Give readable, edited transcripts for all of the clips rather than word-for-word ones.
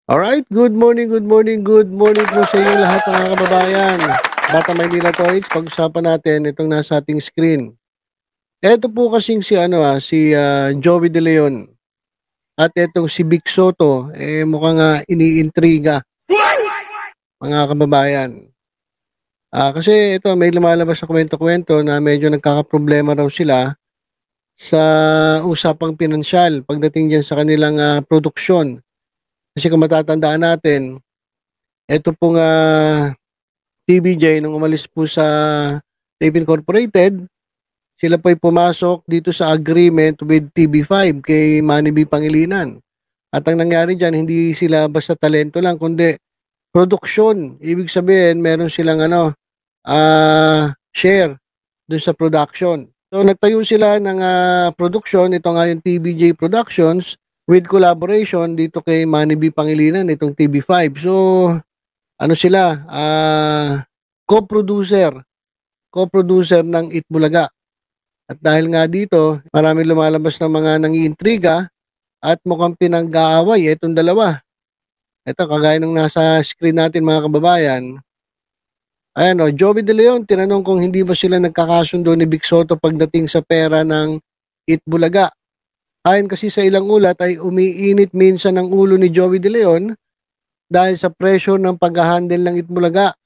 Alright, good morning po sa inyong lahat mga kababayan. Bata Maynila Toys, pag-usapan natin itong nasa ating screen. Eto po kasing si Joey De Leon at etong si Vic Soto, mukhang iniintriga mga kababayan. Kasi ito may lumalabas na kwento-kwento na medyo nagkakaproblema raw sila sa usapang pinansyal pagdating diyan sa kanilang produksyon. Kasi kung matatandaan natin, eto pong TVJ nung umalis po sa Tape Incorporated, sila po'y pumasok dito sa agreement with TV5 kay Manny B. Pangilinan. At ang nangyari diyan, hindi sila basta talento lang, kundi produksyon. Ibig sabihin, meron silang share dun sa production. So nagtayo sila ng production, ito nga yung TVJ Productions, with collaboration dito kay Manny B. Pangilinan, itong TV5. So ano sila, co-producer, co-producer ng Itbulaga. At dahil nga dito, maraming lumalabas ng mga nangiintriga at mukhang pinag-aaway itong dalawa. Ito, kagaya ng nasa screen natin mga kababayan. Ayan o, Joey De Leon, tinanong kung hindi ba sila nagkakasundo ni Vic Soto pagdating sa pera ng Itbulaga. Ayon kasi sa ilang ulat ay umiinit minsan ang ulo ni Joey De Leon dahil sa pressure ng pag-handle ng Itbulaga.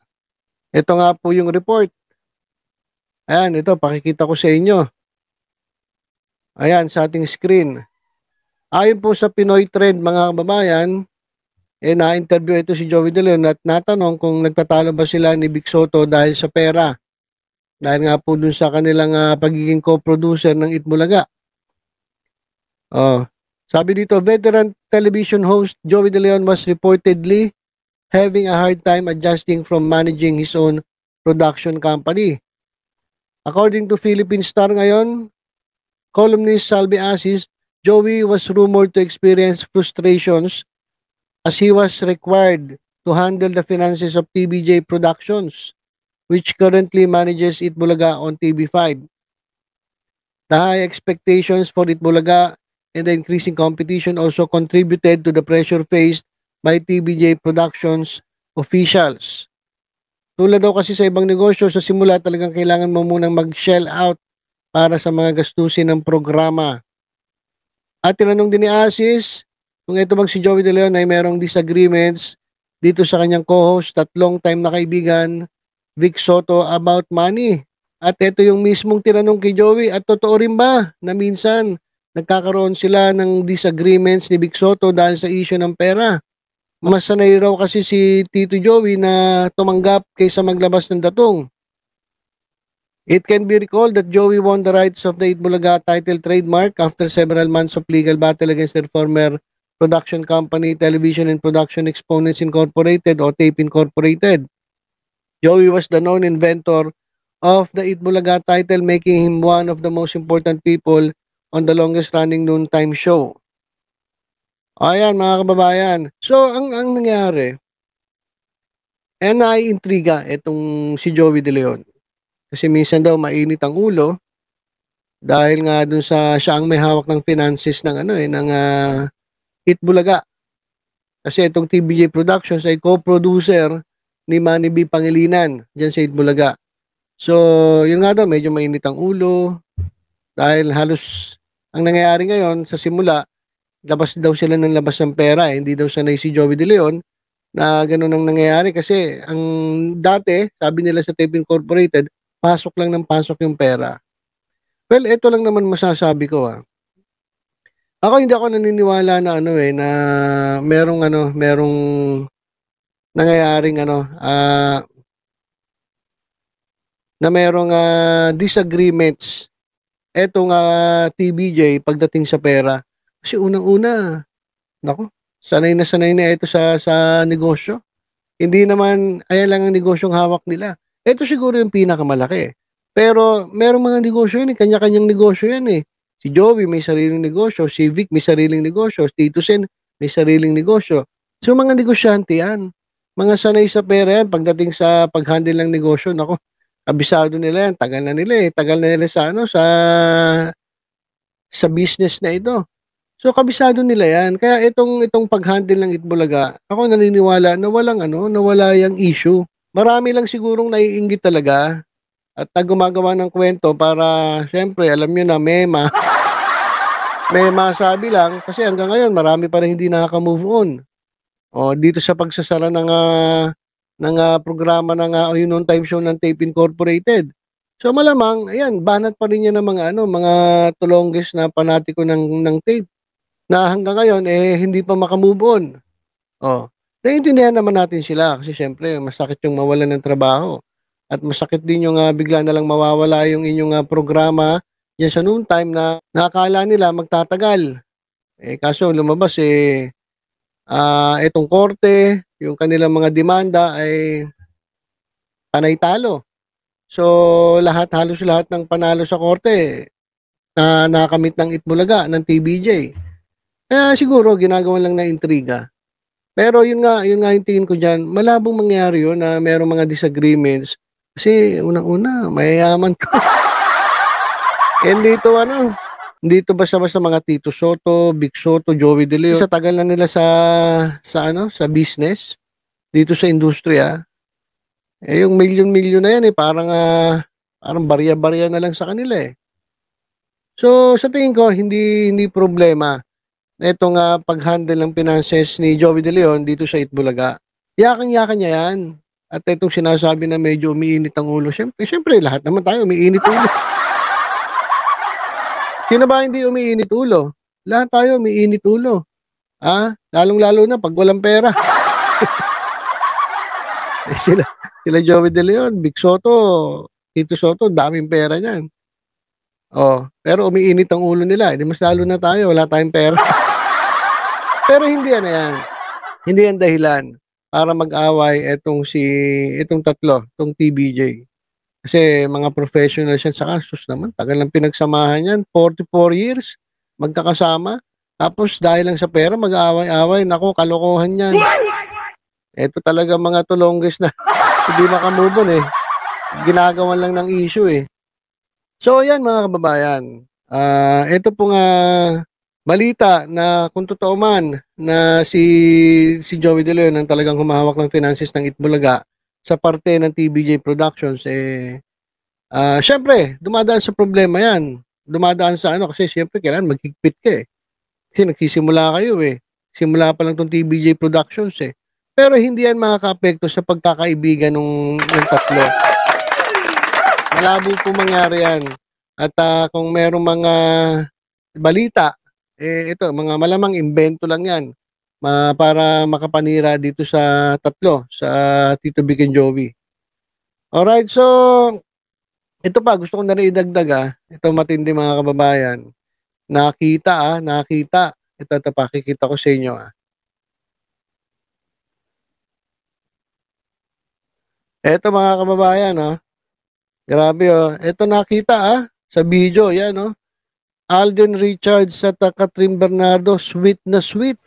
Ito nga po yung report. Ayan, ito, pakikita ko sa inyo. Ayan, sa ating screen. Ayon po sa Pinoy Trend, mga kababayan, na-interview ito si Joey De Leon at natanong kung nagtatalo ba sila ni Vic Soto dahil sa pera. Dahil nga po dun sa kanilang pagiging co-producer ng Itbulaga. Oh, sabi dito, veteran television host Joey De Leon was reportedly having a hard time adjusting from managing his own production company. According to Philippine Star ngayon, columnist Salvi Asis, Joey was rumored to experience frustrations as he was required to handle the finances of TVJ Productions, which currently manages Itbulaga on TV5. The high expectations for Itbulaga and the increasing competition also contributed to the pressure faced by TVJ Productions officials. Tulad daw kasi sa ibang negosyo, sa simula talagang kailangan mo munang mag-shell out para sa mga gastusin ng programa. At tinanong din ni Asis kung ito bang si Joey De Leon ay merong disagreements dito sa kanyang co-host at long-time na kaibigan, Vic Soto, about money. At ito yung mismong tinanong kay Joey, at totoo rin ba na minsan nagkakaroon sila ng disagreements ni Vic Soto dahil sa issue ng pera? Mas sanay raw kasi si Tito Joey na tumanggap kaysa maglabas ng datong. It can be recalled that Joey won the rights of the Itbulaga title trademark after several months of legal battle against their former production company, Television and Production Exponents Incorporated o Tape Incorporated. Joey was the known inventor of the Itbulaga title, making him one of the most important people on the longest running noontime show. Ayan mga kababayan. So ang nangyari, naiintriga itong si Joey De Leon. Kasi minsan daw mainit ang ulo dahil nga dun sa siya ang may hawak ng finances ng Itbulaga. Kasi itong TVJ Productions ay co-producer ni Manny B. Pangilinan diyan sa Itbulaga. So, yun nga daw medyo mainit ang ulo dahil halos ang nangyayari ngayon sa simula, labas daw sila ng labas ng pera. Hindi daw sanay si Joey De Leon na ganun ang nangyayari kasi ang dati, sabi nila sa Tape Incorporated, pasok lang ng pasok yung pera. Well, ito lang naman masasabi ko. Ako hindi ako naniniwala na na merong nangyayaring na merong disagreements etong TVJ pagdating sa pera. Kasi unang-una, nako, sanay na ito sa negosyo. Hindi naman ayan lang ang negosyong hawak nila. Ito siguro yung pinakamalaki. Pero merong mga negosyo yan, kanya-kanyang negosyo yan eh. Si Joey may sariling negosyo, si Vic may sariling negosyo, si Tito Sen may sariling negosyo. So mga negosyante yan. Mga sanay sa pera yan pagdating sa pag-handle ng negosyo. Nako, kabisado nila yan. Tagal na nila sa sa business na ito. So, kabisado nila 'yan. Kaya itong pag-handle ng Itbulaga, ako naniniwala na walang ano, na wala yang issue. Marami lang sigurong naiinggit talaga at gumagawa ng kwento para siyempre alam niyo na may masabi lang kasi hanggang ngayon marami pa rin hindi nakaka-move on. O dito sa pagsasara ng programa ng, yung noon time show ng Tape Incorporated. So malamang ayan, banat pa rin 'yan ng mga ano, mga tulonges na panatiko ng tape na hanggang ngayon, hindi pa maka-move on. Oh, naiintindihan naman natin sila kasi siyempre masakit yung mawalan ng trabaho at masakit din yung, bigla na lang mawawala yung inyong, programa diyan sa noon time na na nila magtatagal. Kaso lumabas, itong korte, yung kanilang mga demanda ay panay talo. So, halos lahat ng panalo sa korte na nakamit ng Itbulaga, ng TVJ. Kaya siguro ginagawan lang na intriga. Pero yun nga yung tingin ko diyan, malabong mangyari yun na merong mga disagreements. Kasi unang-una, mayayaman ka. Hindi ito ano, hindi ito basta-basta mga Tito Soto, Vic Soto, Joey De Leon. Sa tagal na nila sa business, dito sa industriya, yung milyon-milyon na yan parang barya-barya na lang sa kanila eh. So sa tingin ko, hindi problema itong pag-handle ng finances ni Joey De Leon dito sa Itbulaga. Yakang-yakan niya yan. At itong sinasabi na medyo umiinit ang ulo, siyempre lahat naman tayo umiinit ulo. Sino ba hindi umiinit ulo? Lahat tayo umiinit ulo. Lalong-lalo na pag walang pera. Sila Joey De Leon, Vic Soto, Tito Soto, daming pera niyan. Pero umiinit ang ulo nila, mas lalo na tayo, wala tayong pera. Pero hindi yan. Hindi yan dahilan para mag-away itong tatlo, itong TBJ. Kasi mga professionals yan sa kasus naman. Tagal lang pinagsamahan yan. 44 years magkakasama. Tapos dahil lang sa pera, mag-aaway-away. Naku, kalokohan yan. Ito talaga mga tulongges na hindi makamove on eh. Ginagawan lang ng issue eh. So yan mga kababayan. Ito pong balita na kung totoo man na si Joey De Leon ang talagang humahawak ng finances ng Itbulaga sa parte ng TBJ Productions, syempre, dumadaan sa problema yan. Dumadaan sa kasi syempre kailangan maghigpit ka eh. Kasi nagsisimula kayo eh. Simula pa lang tong TBJ Productions eh. Pero hindi yan makaka-apekto sa pagkakaibigan ng tatlo. Malabo po mangyari yan. At kung merong mga balita, ito, mga malamang imbento lang yan para makapanira dito sa tatlo, sa Tito Vic and Joey. Alright, so ito pa, gusto ko na rin idagdag ito matindi mga kababayan. Nakita. Ito pakikita ko sa inyo Ito mga kababayan Grabe ito nakita sa video, yan Alden Richards at Catherine Bernardo, sweet na sweet.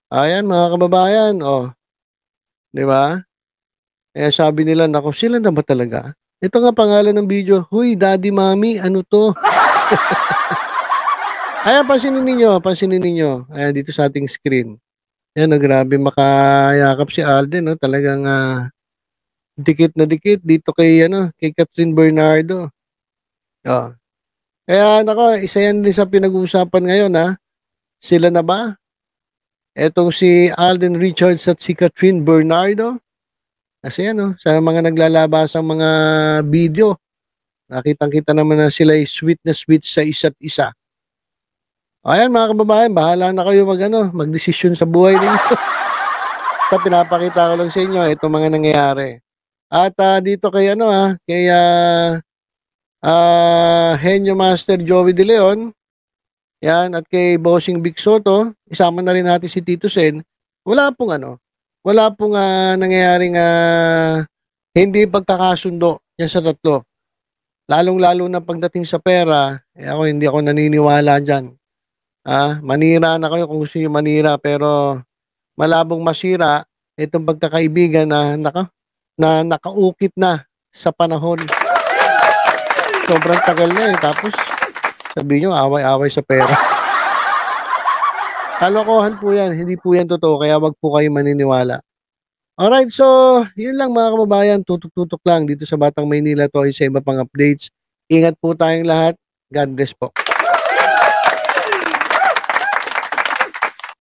Ayan mga kababayan, di ba? Sabi nila, naku, sila na ba talaga? Ito nga pangalan ng video, huy, daddy, mommy, ano to? Ayan, pansinin ninyo. Ayan, dito sa ating screen. Ayan, grabe makayakap si Alden, talagang dikit na dikit dito kay Catherine Bernardo. Kaya nako, isa yan din sa pinag-uusapan ngayon Sila na ba? Etong si Alden Richards at si Catherine Bernardo. Kasi sa mga naglalabasang mga video, nakitang-kita naman na sila ay sweet na sweet sa isa't isa. Ayan mga kababayan, bahala na kayo magdesisyon sa buhay ninyo. Ito pinapakita ko lang sa inyo itong mga nangyayari. At dito kay Henyo Master Joey De Leon, yan, at kay Bossing Vic Soto, isama na rin natin si Tito Sen. Wala pong nangyayaring hindi pagkakasundo yan sa tatlo. Lalong-lalo na pagdating sa pera, hindi ako naniniwala dyan. Manira na kayo kung gusto niyo manira, pero malabong masira itong pagkakaibigan na nakaukit na sa panahon. Sobrang tagal na tapos sabi nyo away-away sa pera. Kalokohan po yan, hindi po yan totoo kaya wag po kayo maniniwala. Alright, so yun lang mga kababayan, tutok-tutok lang dito sa Batang Maynila to sa iba pang updates. Ingat po tayong lahat. God bless po.